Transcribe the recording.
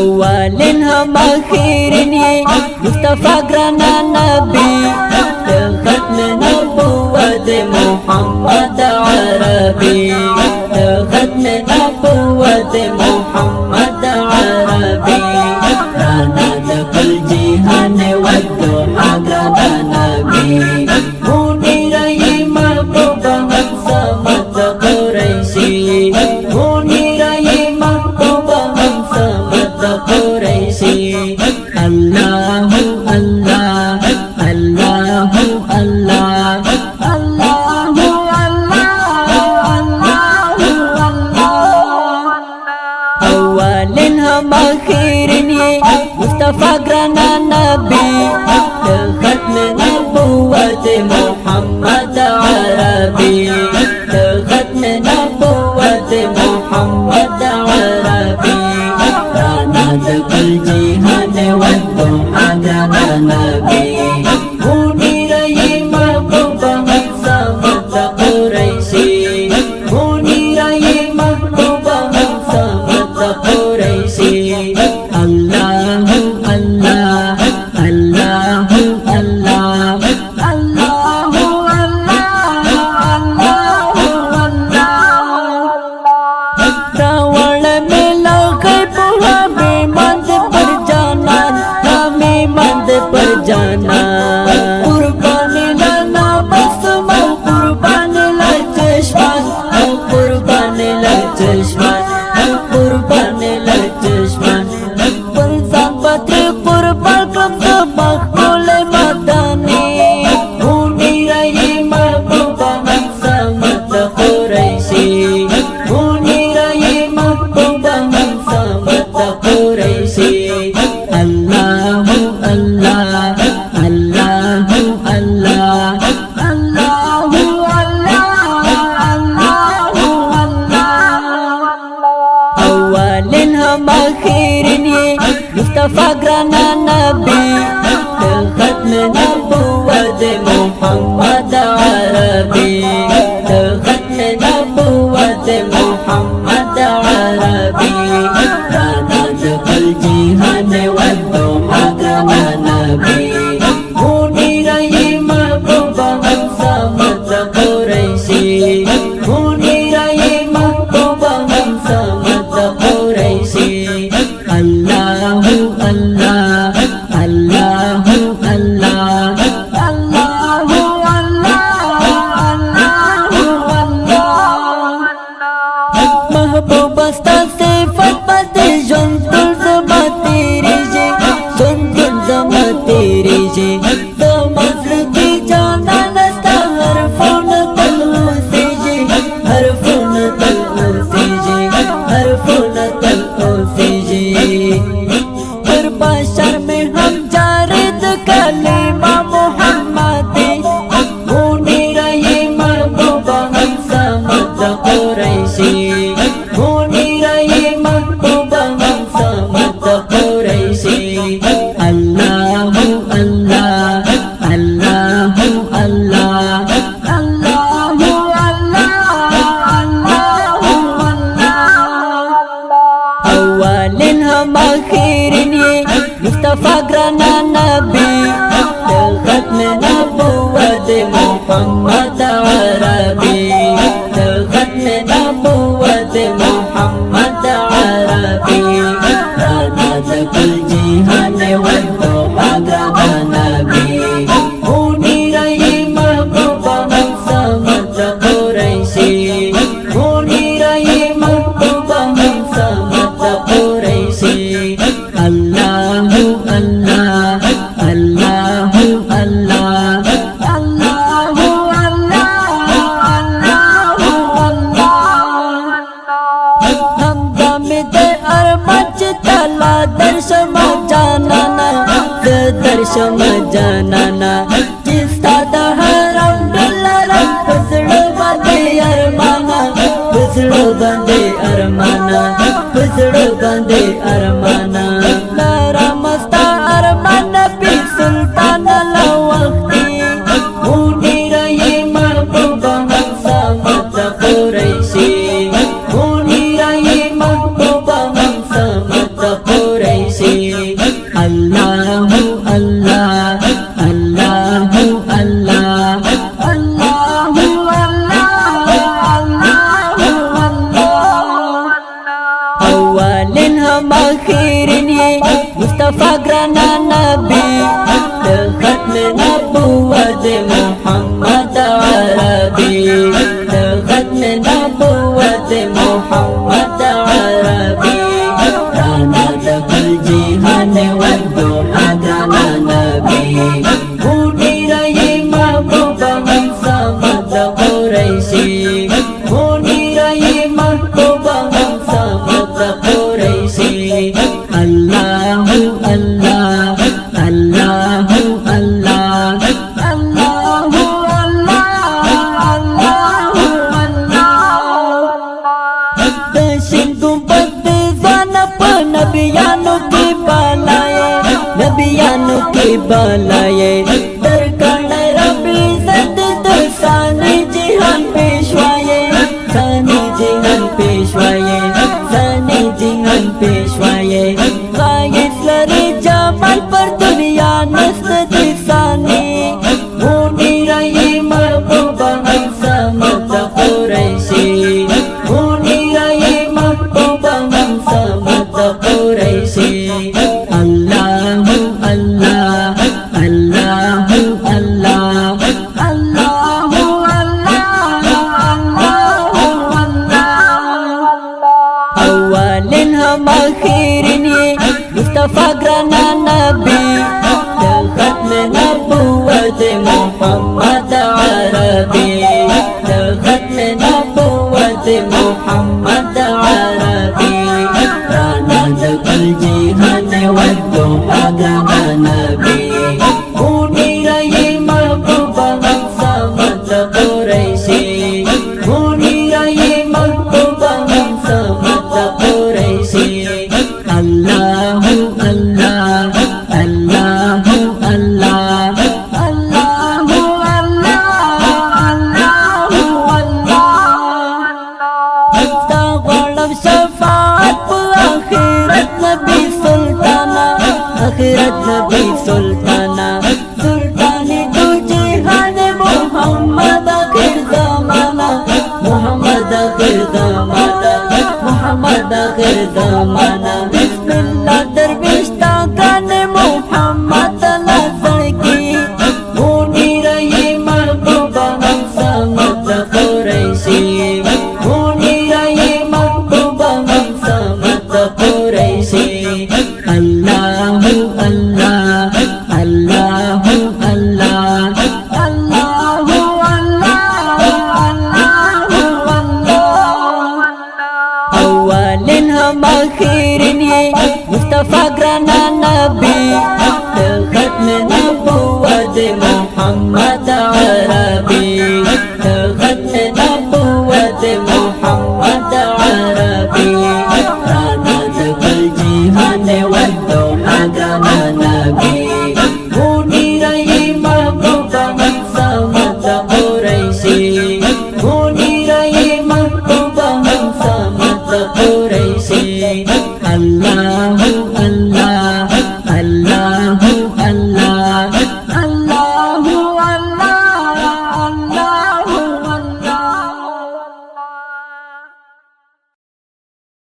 अव्वलिन हम आखिरिन ये मुस्तफा ग्राना नबी खत्म नबुव्वत मोहम्मद अरबी खत्म नबुव्वत मोहम्मद अरबी राना कुल जिहान वद्दुहा ग्राना नबी मुनीर महबूब हमसा मत कुरैशी मुनीर महबूब हमसा मत कुरैशी अल्लाहु अल्लाह अल्लाहु अल्लाह अल्लाहु अल्लाहु अल्लाह अव्वलिन हम आखिरिन ये मुस्तफा ग्राना नबी खत्म नबुव्वत मोहम्मद अरबी खत्म नबुव्वत मोहम्मद अरबी राना कुल जिहान वद्दुहा ग्राना नबी मुनीर महबूब हमसा मत कुरैशी मुनीर महबूब हमसा मत कुरैशी अल्लाहु अल्लाह अल्लाहु अल्लाह अल्लाहु अल्लाह अल्लाहु अल्लाह रावण में लगे बुआ बेमंद पर जाना हमें मंद पर जाना कुर्बानी लाना बस मैं कुर्बानी ला चश्मान कुर्बानी ला चश्मान कुर्बानी ला चश्मान पत्र कुर्बान कब मखबूल मदानी मुनीर महबूब हमसा मत कुरैशी मुनीर महबूब हमसा मत कुरैशी अल्लाहु अल्लाह अल्लाहु अल्लाह अल्लाहु अल्लाह अल्लाहु अल्लाह अव्वलिन हम आखिरिन ये मुस्तफा ग्राना नबी खत्म नबुव्वत मोहम्मद अरबी खत्म नबुव्वत मोहम्मद अरबी राना कुल जिहान वद्दुहा ग्राना नबी मुनीर महबूब हमसा मत कुरैशी मुनीर महबूब हमसा मत कुरैशी अल्लाहु अल्लाह अल्लाहु अल्लाह अल्लाहु अल्लाह अल्लाहु अल्लाह महबूब अस्ता सिफत बदे जुंदुल ज़मा तेरी जे जुंदुल ज़मा तेरी जे तो मज़र की जाना नस्ता हर फोन तलू से जे हर फोन तलू से जे हर फोन तलू से जे बशर में हम जारिद कलीमा मोहम्मद मुनीर महबूब हमसा मत कुरैशी मुनीर महबूब हमसा मत कुरैशी अल्लाहु अल्लाह अल्लाहु अल्लाह अल्लाहु अल्लाह अल्लाहु अल्लाह अव्वलिन हम आखिरिन ये मुस्तफा ग्राना नबी खत्म नबुव्वत मोहम्मद अरबी खत्म नबुव्वत मोहम्मद अरबी राना कुल जिहान वद्दुहा ग्राना नबी मुनीर महबूब हमसा मत कुरैशी मुनीर महबूब हमसा मत कुरैशी अल्लाहु अल्लाह अल्लाहु अल्लाह अल्लाहु अल्लाह अल्लाहु अल्लाह हम दे अरमच तला दर्शन जानना दर्शन जानना जिसका दहरम डलरम फसलो बंदे अरमाना फसलो बंदे अरमाना फसलो बंदे अरमाना मेरा मस्ता अरमान भी सुल्तान लवक्ती मुनीर महबूब हमसा मत कुरैशी मुनीर महबूब हमसा मत Qureshi Allahu Allah, Allahu Allah, Allahu Allah, awalin हम आखिrin ये मुस्तफा ग्राना नबी खत्म नबुव्वत मोहम्मद अरबी खत्म नबुव्वत मोहम्मद अरबी राना दखल जिहान वद्दुहा ग्राना नबी मुनीरा ये महबूबा हम समद कुरैशी मुनीरा ये महबूबा हम Samad Qureshi Allahu Allah, Allahu Allah, Allahu Allah, Allahu Allah. Dashin gumbad zana pa nabiyanu ki balaye, nabiyanu ki balaye. Darkan Rabbi zat sani jihan peshwaye, sani jihan peshwaye, sani jihan peshwaye. Gayet lari jamal par dunia nast disani, munira ye mahbuba ham samad Quraishi, munira ye mahbuba ham samad Quraishi. Allahu Allah, Allahu Allah, Allahu Allah, Allahu Allah. Awalin हम आखिrin ये मुस्तफा ग्राना नबी खत्म नबुव्वत मोहम्मद अरबी खत्म नबुव्वत मोहम्मद अरबी राना दखल जिहान वद्दुहा ग्राना नबी मुनीरा ये महबूबा हम समद कुरैशी मुनीरा ये महबूबा हम Samad Qureshi Allahu Allah, Allahu Allah, Allahu Allah, Allahu Allah. Tawalab syafaat akhirat Nabi Sultana, akhirat Nabi Sultana. Sultani tu jihan Muhammad akhir zamana, Muhammad akhir zamana, Muhammad akhir zamana. Bismillah dervish takan Muhammad nazar ki munira ye mahbuba ham samad Quraishi munira ye mahbuba ham samad Quraishi. Allahu Allah, Allahu Allah, Allahu Allah, Allahu Allah. Awalin हम आखिrin ये मुस्तफा ग्राना नबी खत्म नबुव्वत मोहम्मद अरबी खत्म नबुव्वत मोहम्मद अरबी राना दखल जिहान वद्दुहा ग्राना नबी मुनीरा ये महबूबा हम समद कुरैशी मुनीरा ये महबूबा हम समद Quraishi. Allahu Allah.